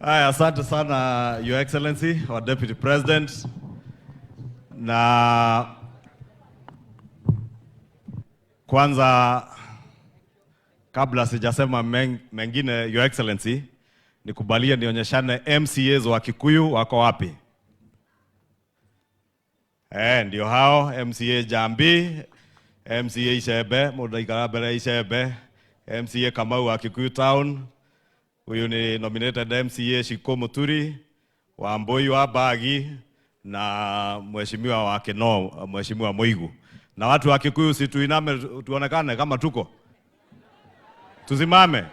Haya, asante sana Your Excellency, our Deputy President. Na kwanza kabla sijasema mengine, Your Excellency, nikubalie nionyeshane MCAs wa Kikuyu wako wapi? Ndio hao MCA Jambi, MCA Ishebe, Mudaikara Bere Ishebe, MCA Kamau wa Kikuyu Town. Huyu ni nominated MCA Shiko Muturi, Wamboi wa Bagi na mheshimiwa wa Keno, mheshimiwa Moigu. Na watu wa Kikuyu si tuiname tuonekane kama tuko. Tusimame.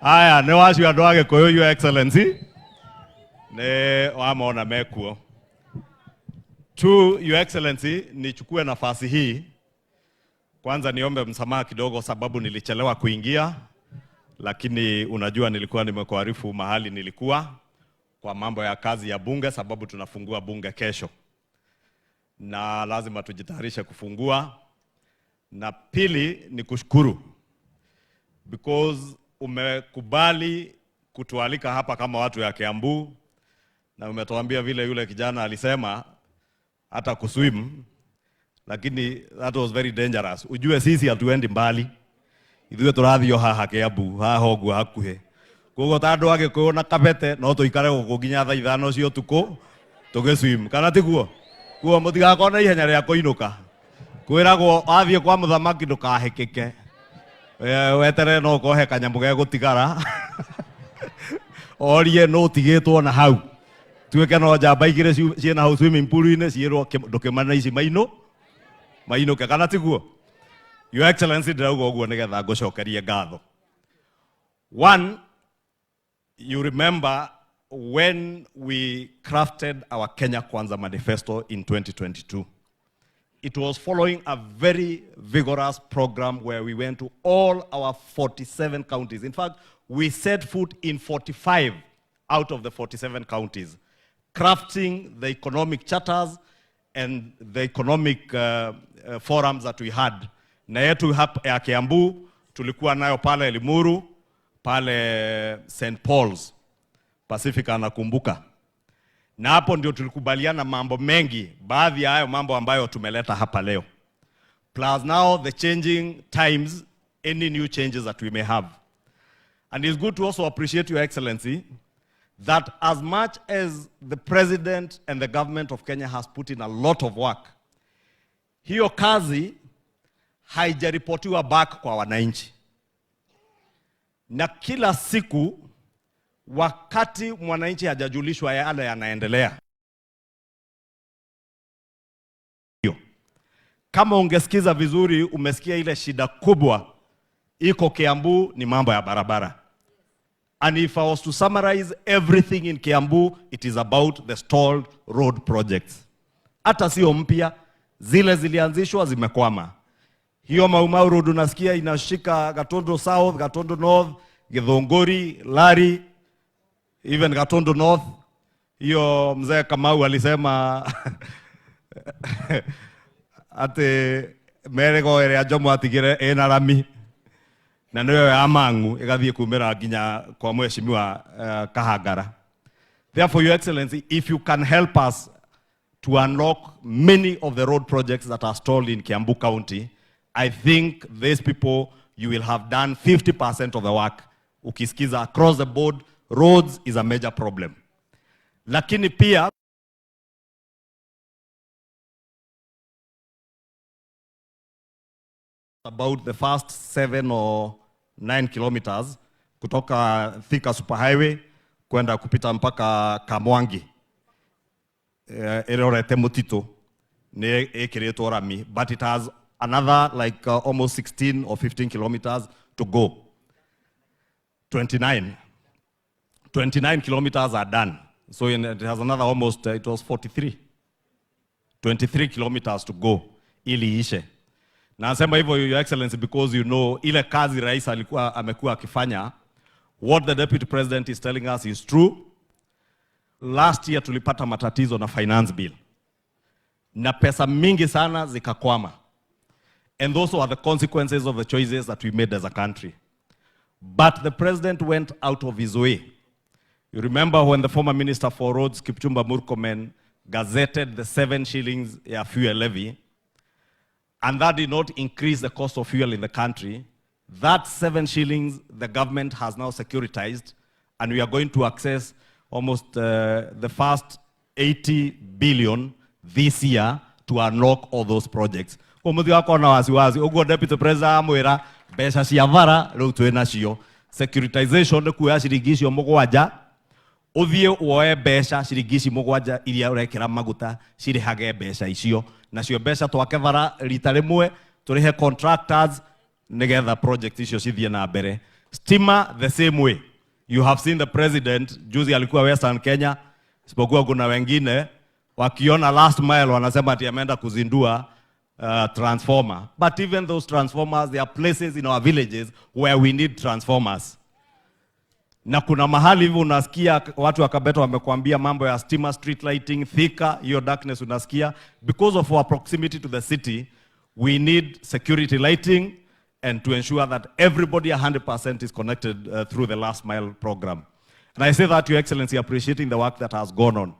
Haya, ne washi andũ a Gĩkũyũ, Your Excellency. Ne wamona mekuo. Your Excellency, nichukue nafasi hii. Kwanza niombe msamaha kidogo sababu nilichelewa kuingia, lakini unajua nilikuwa nimekuarifu mahali nilikuwa kwa mambo ya kazi ya bunge, sababu tunafungua bunge kesho. Na lazima tujitayarishe kufungua. Na pili ni kushukuru because umekubali kutualika hapa kama watu ya Kiambu, na umetuambia vile yule kijana alisema hata kuswim, lakini that was very dangerous. Ujue sisi hatuendi mbali. Ithuĩ tũrathio haha Kiambu, haha ũguo hakuhĩ. Koguo ta andũ a Gĩkũyũ na Kabete no tũikare gũkũ nginya thaa 5 cia ũtukũ tũgĩswim. Kana tiguo? Kuo mũtigakona ihenya rĩa kũinũka. Kwĩragwo athiĩ kwa mũthamaki ndũkahĩkĩke. Wetere no kohe kanyamũ ge gũtigara. Orie no tigĩtwo na hau. Tuĩke no njamba igĩrĩ ciĩna hau swimming pool-inĩ ciĩrwo ndũkĩmana ici mainũke. Kana tiguo? Your Excellency, ndĩrauga ũguo nĩgetha ngũcokerie ngatho. One, you remember when we crafted our Kenya Kwanza manifesto in 2022. It was following a very vigorous program where we went to all our 47 counties. In fact, we set foot in 45 out of the 47 counties, crafting the economic charters and the economic forums that we had. Na yetu hapa ya Kiambu, tulikuwa nayo pale Limuru, pale St. Paul's, Pacifica nakumbuka. Na hapo ndio tulikubaliana mambo mengi, baadhi ya hayo mambo ambayo tumeleta hapa leo. Plus now the changing times, any new changes that we may have. And it's good to also appreciate Your Excellency that as much as the President and the government of Kenya has put in a lot of work, hiyo kazi haijaripotiwa back kwa wananchi. Na kila siku wakati mwananchi hajajulishwa yale yanaendelea. Kama ungesikiza vizuri, umesikia ile shida kubwa iko Kiambu ni mambo ya barabara. And if I was to summarize everything in Kiambu, it is about the stalled road projects. Hata sio mpya, zile zilianzishwa zimekwama. Hiyo Mau Road unasikia inashika Gatondo South, Gatondo North, Githunguri, Lari, even Gatondo North. Hiyo mzee Kamau alisema ate merego ere ajomo atigire ena rami na niyo ya Mangu igathie kumera nginya kwa mheshimiwa Kahagara. Therefore, Your Excellency, if you can help us to unlock many of the road projects that are stalled in Kiambu County, I think these people, you will have done 50% of the work. Ukisikiza across the board, roads is a major problem. Lakini pia about the first 7 or 9 kilometers kutoka Thika Superhighway kwenda kupita mpaka Kamwangi. Erorete Mutito ne ekiretwo rami, but it has another like almost 16 or 15 kilometers to go. 29 kilometers are done. So it has another almost, it was 23 kilometers to go ili ishe. Na nasema hivyo, Your Excellency, because you know ile kazi rais amekuwa akifanya, what the Deputy President is telling us is true. Last year tulipata matatizo na finance bill. Na pesa mingi sana zikakwama. And those are the consequences of the choices that we made as a country. But the president went out of his way. You remember when the former Minister for Roads, Kipchumba Murkomen, gazetted the 7 shillings fuel levy, and that did not increase the cost of fuel in the country. That 7 shillings the government has now securitized, and we are going to access almost the first 80 billion this year to unlock all those projects. Kumuthi wako na wasiwasi, ugo Deputy President amwira mbeca cia vara riu twi nacio. Securitization ni kuya ciringi icio mugwanja, uthie woe mbeca ciringi ici mugwanja iria urekira maguta cirihage mbeca icio, nacio mbeca twake vara rita rimwe turihe contractors nigetha project icio cithie na mbere. Stima the same way. You have seen the president juzi alikuwa Western Kenya, isipokuwa kuna wengine wakiona last mile wanasema ati ameenda kuzindua transformer. But even those transformers, there are places in our villages where we need transformers. Na kuna mahali hivi unasikia watu wa Kabeto wamekuambia mambo ya stima, street lighting, Thika, hiyo darkness unasikia. Because of our proximity to the city, we need security lighting and to ensure that everybody 100% is connected through the last mile program. And I say that, Your Excellency, appreciating the work that has gone on.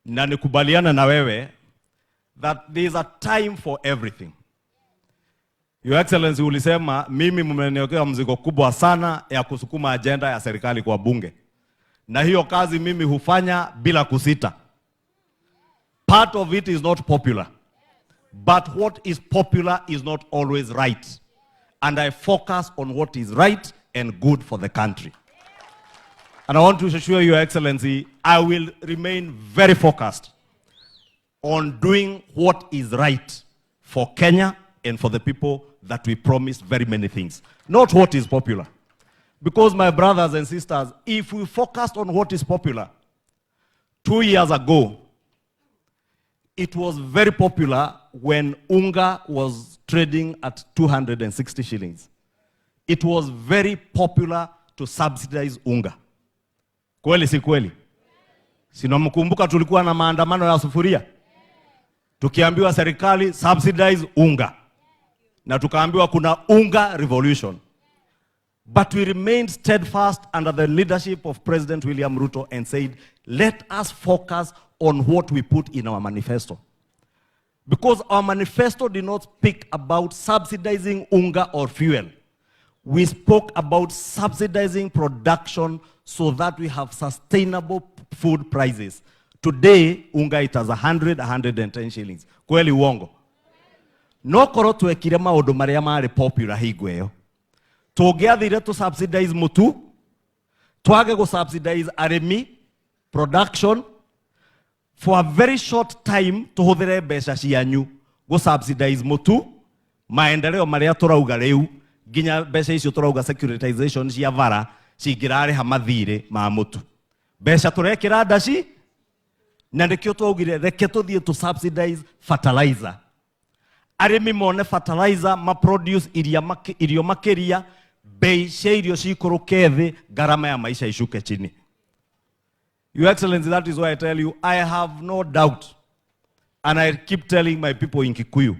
Na nikubaliana na wewe that there is a time for everything. Your Excellency, ulisema mimi mmeniwekea mzigo kubwa sana ya kusukuma agenda ya serikali kwa bunge. Na hiyo kazi mimi hufanya bila kusita. Part of it is not popular. But what is popular is not always right. And I focus on what is right and good for the country. And I want to assure Your Excellency, I will remain very focused on doing what is right for Kenya and for the people that we promised very many things. Not what is popular. Because my brothers and sisters, if we focused on what is popular, 2 years ago, it was very popular when unga was trading at 260 shillings. It was very popular to subsidize unga. Kweli si kweli? Sinamkumbuka tulikuwa na maandamano ya sufuria. Tukiambiwa serikali subsidize unga. Na tukaambiwa kuna unga revolution. But we remained steadfast under the leadership of President William Ruto and said, let us focus on what we put in our manifesto. Because our manifesto did not speak about subsidizing unga or fuel. We spoke about subsidizing production so that we have sustainable food prices. Today, unga it has 110 shillings. Kweli uongo. No koro tuekire maundu maria mari popular hingo iyo. Tugiathire to subsidize mutu, twage go subsidize arimi, production, for a very short time tuhuthire mbeca cianyu go subsidize mutu, maendeleo maria turauga riu, ginya mbeca icio turauga securitization cia vara cingirare hamathire ma mutu. Mbeca turekira ndaci, na nikio twaugire reke tuthie to subsidize fertilizer. Arimi mone fertilizer ma produce irio makiria, bei cia irio cikuruke thi, garama ya maisha ishuke chini. Your Excellency, that is why I tell you, I have no doubt, and I keep telling my people in Kikuyu,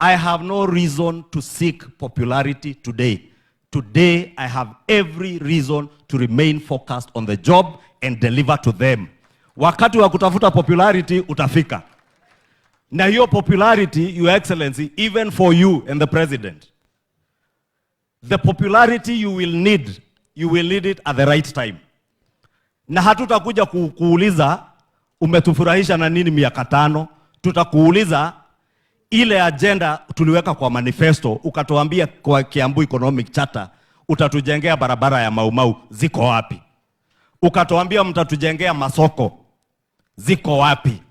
I have no reason to seek popularity today. Today, I have every reason to remain focused on the job and deliver to them. Wakati wa kutafuta popularity utafika. Na hiyo popularity, Your Excellency, even for you and the President, the popularity you will need it at the right time. Na hatutakuja kuuliza umetufurahisha na nini miaka 5, tutakuuliza ile agenda tuliweka kwa manifesto, ukatuambia kwa Kiambu Economic Charter utatujengea barabara ya Mau Mau, ziko wapi? Ukatuambia mtatujengea masoko, ziko wapi?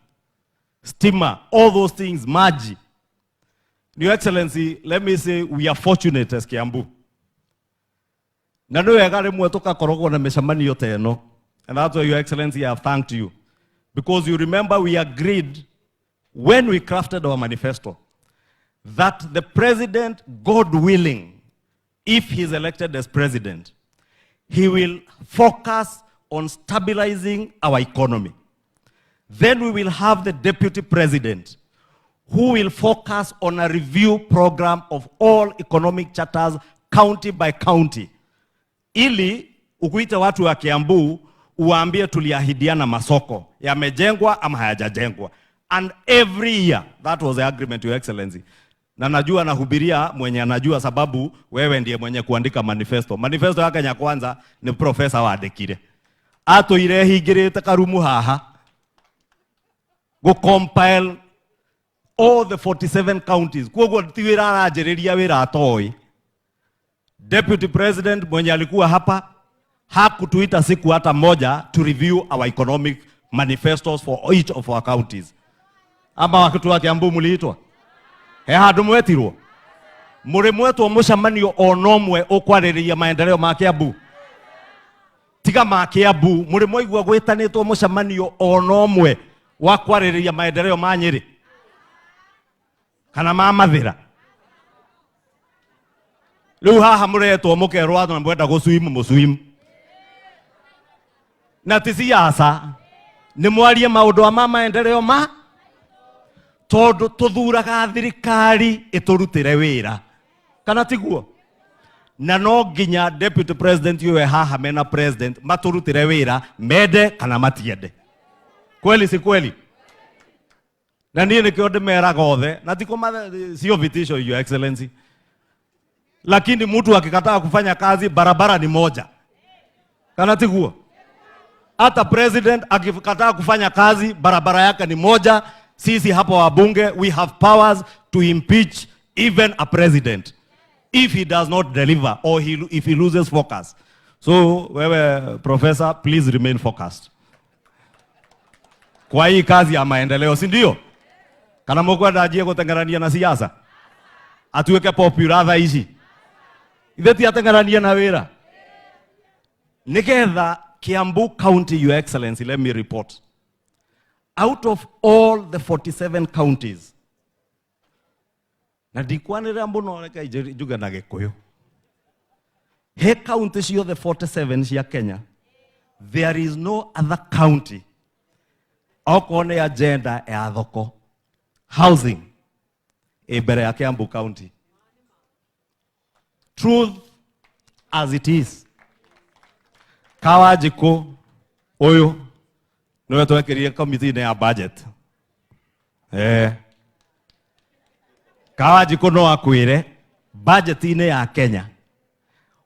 Stima, all those things, maji. Your Excellency, let me say we are fortunate as Kiambu. Na ndio yagare mwetoka korogwo na meshamani yote eno. And that's why, Your Excellency, I have thanked you. Because you remember we agreed when we crafted our manifesto that the president, God willing, if he is elected as president, he will focus on stabilizing our economy. Then we will have the deputy president who will focus on a review program of all economic charters county by county, ili ukuite watu wa Kiambu uwaambie tuliahidiana masoko yamejengwa ama hayajajengwa. And every year, that was the agreement, Your Excellency. Na najua nahubiria mwenye anajua, sababu wewe ndiye mwenye kuandika manifesto. Manifesto ya Kenya Kwanza ni Professor Wadekire. Ato ile higirete karumu haha go compile all the 47 counties. Kwa tiwira arajereria wira atoi. Deputy President mwenye alikuwa hapa hakutuita siku hata moja to review our economic manifestos for each of our counties. Ama wakitu wa Kiambu muliitwa? Handu mwetirwo? Muri mwetwo mucemanio onomwe ukwaririria maendeleo ma Kiambu? Tiga ma Kiambu, muri mwaigua gwitanitwo mucemanio onomwe wa kwaririria maendeleo ma Nyeri kana ma Mathira? Riu haha muretwo mukerwo atho mwenda gusuimu musuimu. Na ti siasa, ni mwarie maundu ma maendeleo ma tondu tuthuraga thirikari iturutire wira, kana tiguo? Na no nginya Deputy President yue haha mena President maturutire wira mende kana matiende. Kweli si kweli? Na niĩ nikĩo ndĩmeraga othe, na tiko sio vitisho, Your Excellency. Lakini mtu akikataa kufanya kazi, barabara ni moja, kana tiguo? Hata President akikataa kufanya kazi, barabara yake ni moja. Sisi hapa wabunge, we have powers to impeach even a president if he does not deliver or if he loses focus. So wewe Professor, please remain focused kwa hii kazi ya maendeleo, si ndio? Kana mkwenda ajie kutengerania na siasa atuweke popular tha ici itheti atengerania na wira nigetha Kiambu County, Your Excellency, let me report. Out of all the 47 counties, na ndikwanira mbuno reka juga na Gikuyu, he county cio the 47 cia Kenya, there is no other county okone agenda ya thoko housing ibere ya Kiambu County. Truth as it is, Kawajiko oyo niwe twekirie committee ya budget. Kawajiko no akwire budget ya Kenya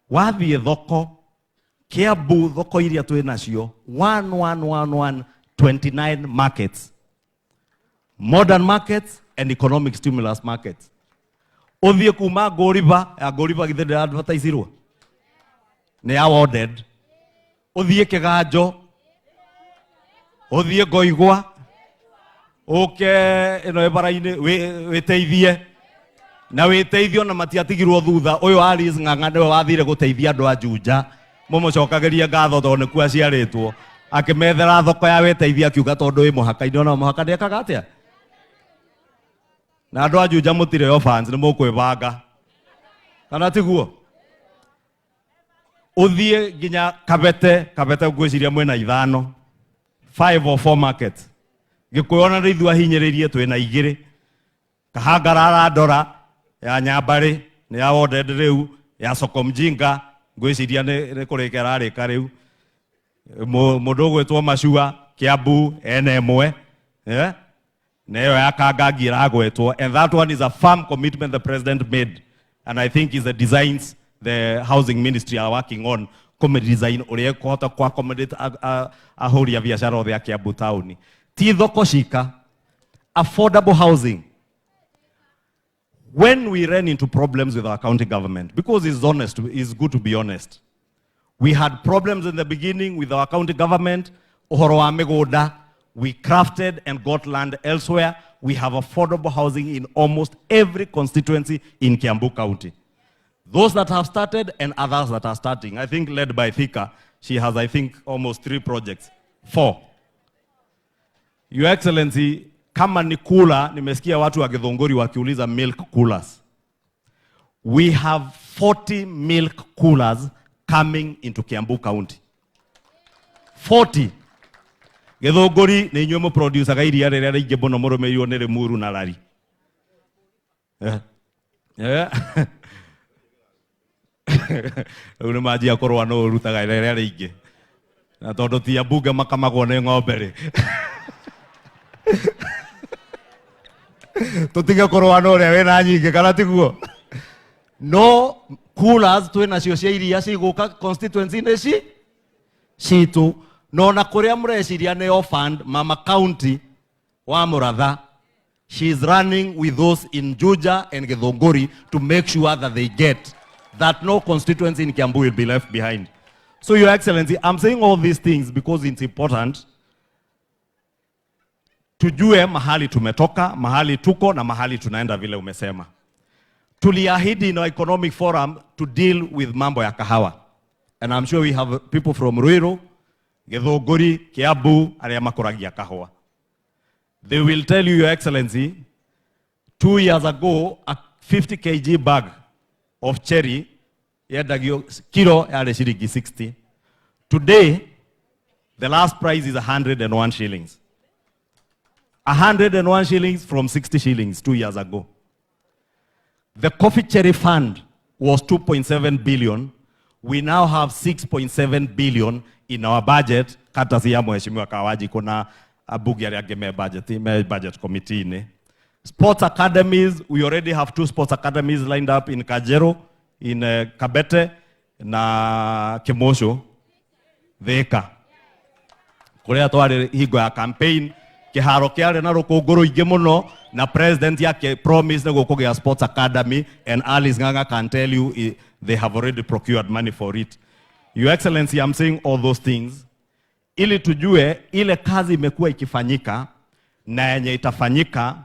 wathie thoko Kiambu thoko iria twi nacio 1129 markets, modern markets and economic stimulus markets. Uthie kuma Goriba ya Goriba githende advertiserwo ni awarded. Uthie Kiganjo, uthie Ngoigwa, uke ino ebaraine witeithie na witeithio na matiatigirwo thutha. Uyu Alice Ng'ang'a niwe wathire guteithia andu a Juja, mumucokageria ngatho tondu ku aciaritwo, akimethera thoko ya witeithia akiuga tondu wi muhaka-ini ona muhaka ndekaga atia. Na andu a Juja mutire orphans ni mukwibanga, kana tiguo? Uthie nginya Kabete ngwiciria mwena 5 or 4 markets. Gikuyu ona ithua hinyiririe twina 2. Kahangara Ndora ya Nyambari ni awarded riu, ya Soko Mjinga ngwiciria ni kurikera rika riu, mundu gwitwo Mashua Kiambu N1 neyo ya Kangangi iragwetwo, and that one is a firm commitment the president made, and I think is the designs the housing ministry are working on come design uria kuhota kwa accommodate ahuri ya biashara othe ya Kiambu town. Ti thoko shika affordable housing. When we ran into problems with our county government, because it's good to be honest, we had problems in the beginning with our county government. Uhoro wa migoda, we crafted and got land elsewhere. We have affordable housing in almost every constituency in Kiambu County. Those that have started and others that are starting. I think led by Thika, she has, I think, almost 3 projects. 4. Your Excellency, kama ni kula, nimesikia watu wa Githunguri wakiuliza milk coolers. We have 40 milk coolers coming into Kiambu County. 40. Githunguri ni inyuĩ mũproducaga iria rĩrĩa rĩingĩ mũno mũrũmĩrĩirwo nĩ Limuru na Rari. Rĩu nĩ manjia kũrũa no ũrutaga rĩrĩa rĩingĩ na tondũ ti ambunge makamagwo nĩ ng'ombe rĩ tũtige kũrũa no ũrĩa wĩna nyingĩ kana tiguo. No coolers twĩnacio cia iria cigũka constituency-inĩ citũ no na kũrĩa mũreciria nĩ orphaned Mama County wa Mũratha, she is running with those in Juja and Githunguri to make sure that they get that no constituency in Kiambu will be left behind. So Your Excellency, I'm saying all these things because it's important tujue mahali tumetoka, mahali tuko na mahali tunaenda vile umesema. Tuliahidi in our economic forum to deal with mambo ya kahawa. And I'm sure we have people from Ruiru, Githunguri, Kiambu, arĩa makũragia kahũa. They will tell you, Your Excellency, 2 years ago, a 50 kg bag of cherry, yendagio kilo yale shilingi 60. Today, the last price is 101 shillings. 101 shillings from 60 shillings 2 years ago. The coffee cherry fund was 2.7 billion. We now have 6.7 billion in our budget. Katasi ya Mheshimiwa Kawaji kuna abugi ya game budget committee ne. Sports academies, we already have 2 sports academies lined up in Kajero, in Kabete na Kemosho, Thika. Kurea twari higo ya campaign kiharo kiare na rukunguru ingi muno na president yake promise na gukugea sports academy, and Alice Ng'ang'a can tell you they have already procured money for it. Your Excellency, I'm saying all those things ili tujue ile kazi imekuwa ikifanyika na yenye itafanyika,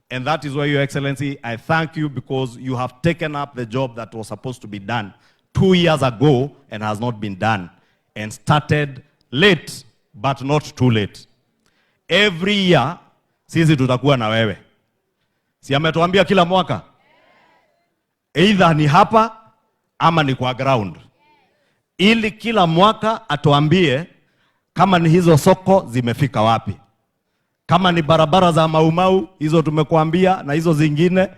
and that is why, Your Excellency, I thank you because you have taken up the job that was supposed to be done 2 years ago and has not been done, and started late but not too late. Every year sisi tutakuwa na wewe. Si ametuambia kila mwaka? Either ni hapa ama ni kwa ground. Ili kila mwaka atuambie kama ni hizo soko zimefika wapi. Kama ni barabara za Maumau, hizo tumekuambia, na hizo zingine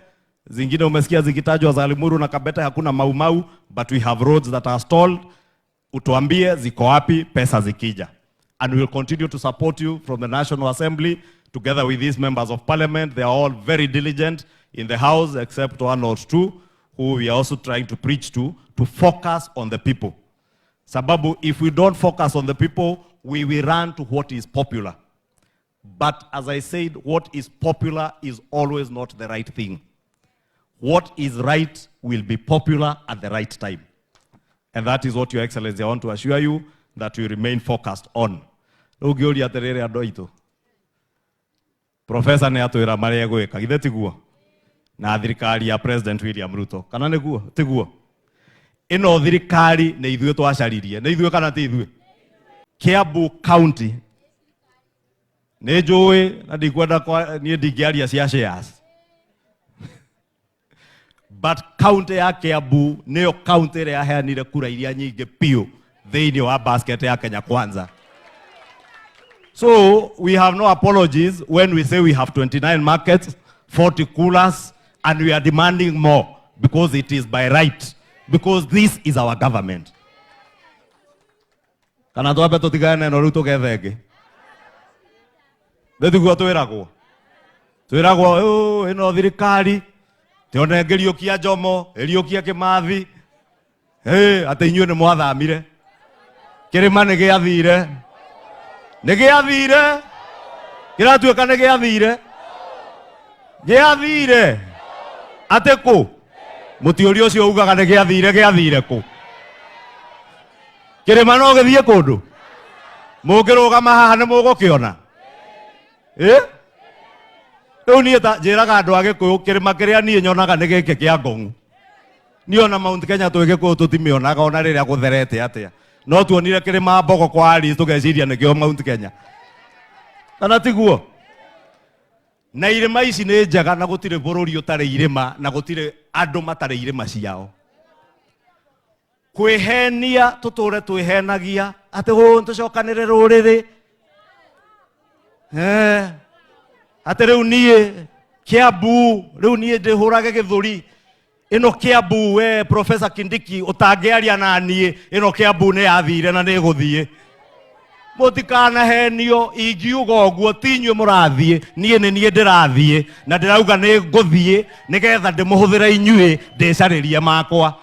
umesikia zikitajwa za Limuru na Kabete hakuna Maumau, but we have roads that are stalled. Utuambie ziko wapi pesa zikija. And we will continue to support you from the National Assembly together with these members of Parliament. They are all very diligent in the House, except 1 or 2 who we are also trying to preach to focus on the people. Sababu, if we don't focus on the people, we will run to what is popular. But as I said, what is popular is always not the right thing. What is right will be popular at the right time. And that is what, Your Excellency, I want to assure you that we remain focused on. Ugiuri aterere andu aitu. Professor ne atwira mari egwika githe tiguo. Na thirikari ya President William Ruto. Kana niguo tiguo. Ino thirikari ne ithuĩ twacaririe. Ne ithuĩ kana ti ithuĩ. Kiambu County. Ne njũĩ na ndikwenda niĩ ndingĩaria cia shares. But county ya Kiambu nĩyo county ĩrĩa yaheanire kura iria nyingĩ piũ thĩinĩ wa basket ya Kenya Kwanza. So we have no apologies when we say we have 29 markets, 40 coolers, and we are demanding more because it is by right, because this is our government. Kana twambe tutigane no rĩu tũgethenge. Ndĩtiguo twĩragwo ĩno thirikari tionengerio kia Jomo, ĩriũkia Kĩmathi. Atĩ inyuĩ nĩ mwathamire. Kĩrĩma nĩ gĩathire. Nĩ gĩathire. Kĩratuĩka nĩ gĩathire. Gĩathire. Atĩ kũ? Mũtiũria ũcio ugaga nĩ gĩathire kũ? Kĩrĩma no gĩthiĩ kũndũ? Mũngĩrũgama haha nĩ mũgũkĩona? Rĩu niĩ njĩraga andũ a Gĩkũyũ kĩrĩma kĩrĩa niĩ nyonaga nĩ gĩkĩ kĩa Ngong'u. Niĩ ona Mount Kenya twĩ Gĩkũyũ tũtimĩonaga ona rĩrĩa gũtherete atĩa. No tuonire kĩrĩma Mbogo kwa Alice tũgeciria nĩkĩo Mount Kenya. Kana tiguo? Na irĩma ici nĩ njega na gũtirĩ bũrũri ũtarĩ irĩma na gũtirĩ andũ matarĩ irĩma ciao. Kwĩhenia tũtũre twĩhenagia atĩ tũcokanĩre rũrĩrĩ. Atĩ rĩu niĩ Kiambu riu nie ndihurage githuri ino Kiambu we Professor Kindiki utangiaria na nie ino Kiambu ni yathire na ni guthie mutikana henio ingiuga uguo tinywe murathie nie ni nie ndirathie na ndirauga ni nguthie nigetha ndimuhuthira inyue ndicaririe makwa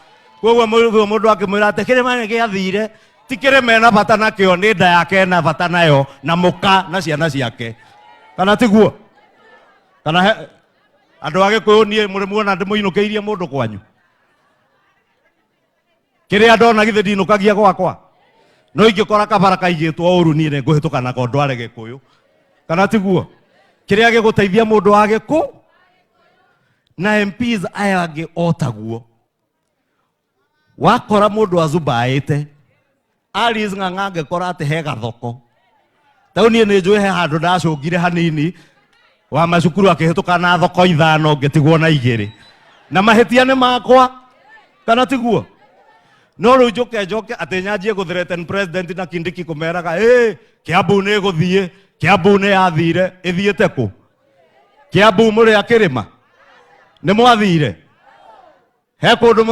koguo mundu akimwira ati kirima ni giathire ti kirima na bata nakio ni nda yake na bata nayo na muka na ciana ciake kana tiguo kana andu Agikuyu nie muri muona ndimuinukeirie mundu kwanyu kiria ndona githe ndinukagia gwakwa no ingikora kabara kaigitwo uru nie nguhituka nako ndware Gikuyu kana tiguo kiria giguteithia mundu wa Gikuyu na MPs aya angi otaguo wakora mundu azubaite Alice Ng'ang'a angikora ati he gathoko tau nie ni njui he handu ndacungire hanini wa macukuru akihituka na thoko 5 ngetigwo na 2 na mahitia ni makwa kana tiguo no ru njoke ati nyanjie guthreaten president na Kindiki kumeraga Kiambu ni guthie Kiambu ni yathire ithiete ku Kiambu muri akirima ni mwathire he kundu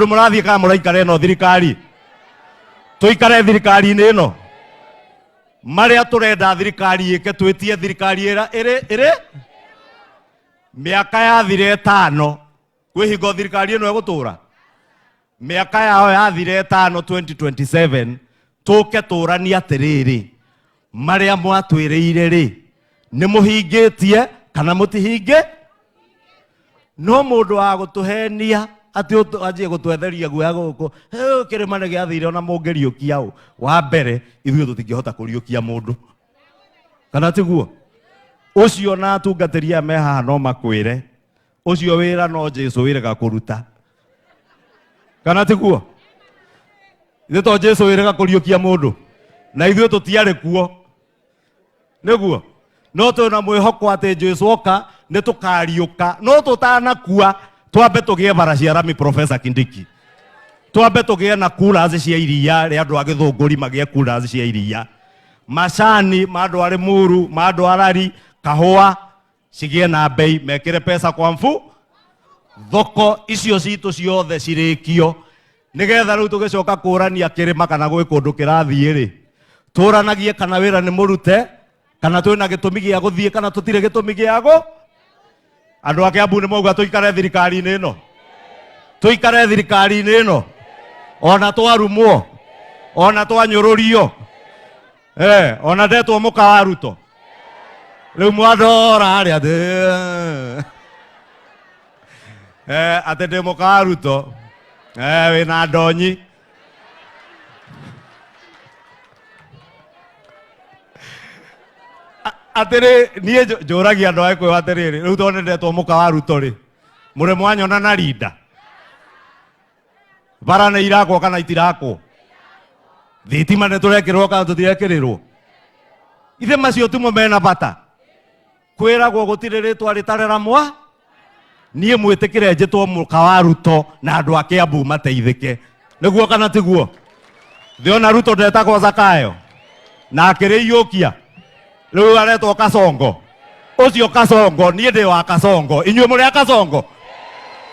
murathie kana muraikare no thirikari tuikare thirikari ni no maria turenda thirikari ike twitie thirikari ire miaka yathire 5 kwihingo thirikari ino egutura miaka yao yathire 5 2027 tuke turania atiriri maria mwatwiriire ri ni muhingitie kana mutihinge no mundu wa gutuhenia ati ajie gutwetheria guya guku kirima ni giathire ona mungeriukia u wa mbere ithuĩ tutingihota kuriukia mundu kana tiguo ucio na atungatiria me haha no makwire ucio wira no Jesu wirega kuruta kana tiguo ithuĩ to Jesu wirega kuriukia mundu na ithuĩ tutiare kuo niguo no tuna mwihoko ati Jesu oka ni tukariuka no tutanakua twambe tugie bara cia Rami Professor Kindiki twambe tugie na kurazi cia iria ri andu a Githunguri magie kurazi cia iria macani mandu ari Muru mandu arari kahua cigie na bei mekire pesa kwa mfu thoko icio citu ciothe cirikio nigetha riu tugicoka kurania kirima kana gwi kundu kirathie ri turanagie kana wira ni murute kana twina gitumi gia guthie kana tutire gitumi giago andu a Kiambu ni mauga tuikare thirikari-ini ino tuikare thirikari-ini ino ona twarumwo ona twanyururio ona ndetwo muka wa Ruto riu mwadora ari ati ndi muka wa Ruto wina ndonyi atiri nie njuragia andu a Gikuyu atiriri riu tondu ndetwo muka wa Ruto ri muri mwanyona na rinda bara ni irakwo kana itirakwo thitima ni turekirwo kana tutirekirirwo ithe macio tumo mena bata kwiragwo gutire ritwa ritarera mwa nie mwitikire njitwo muka wa Ruto na andu a Kiambu mateithike niguo kana tiguo thiona Ruto ndetagwo Zakayo na akiriyukia riu aretwo Kasongo ucio Kasongo nie ndi wa Kasongo inyuĩ muri a Kasongo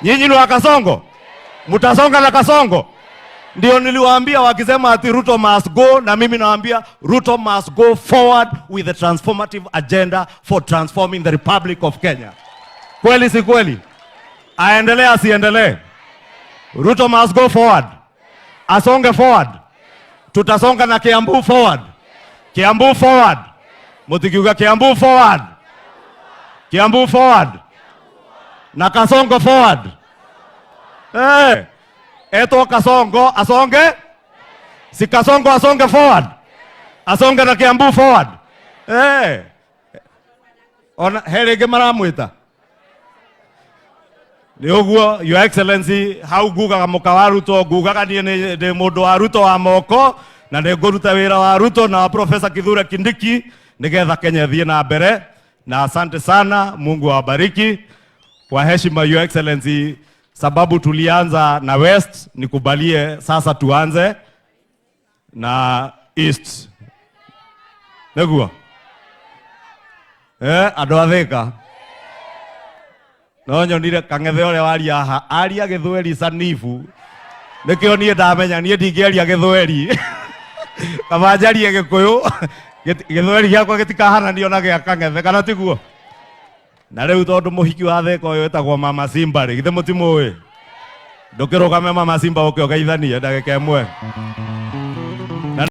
nyinyi ni wa Kasongo mutasonga na Kasongo ndio niliwaambia wakisema ati Ruto must go na mimi nawaambia Ruto must go forward with the transformative agenda for transforming the Republic of Kenya kweli si kweli aendelee asiendelee Ruto must go forward asonge forward tutasonga na Kiambu forward Kiambu forward mutikiuga Kiambu forward Kiambu forward na Kasongo forward eto Kasongo asonge si Kasongo asonge forward asonge na Kiambu forward ona herege maramwita ni uguo your excellency hau ngugaga muka wa Ruto ngugaga nie ndi mundu wa Ruto wa moko na ndi nguruta wira wa Ruto na Professor Kithure Kindiki nigetha Kenya thie na mbere na asante sana Mungu awabariki kwa heshima your excellency sababu tulianza na west nikubalie sasa tuanze na east niguo andå athika no nyonire Kang'ethe å rä a waria haha aria gĩthweri sanifu nĩkĩo niĩ ndamenya niĩ ndingĩaria gĩthweri kaba njarie gĩkũyũ gĩthweri gĩakwa gĩtikahananio na gĩa Kang'ethe kana tiguo na rĩu tondũ mũhiki wa Thika ũyũ wĩtagwo Mama Simba rĩ githĩ mũtimũĩ ndũkĩrũgame Mama Simba ũke ũgeithanie ndagĩka ĩmwe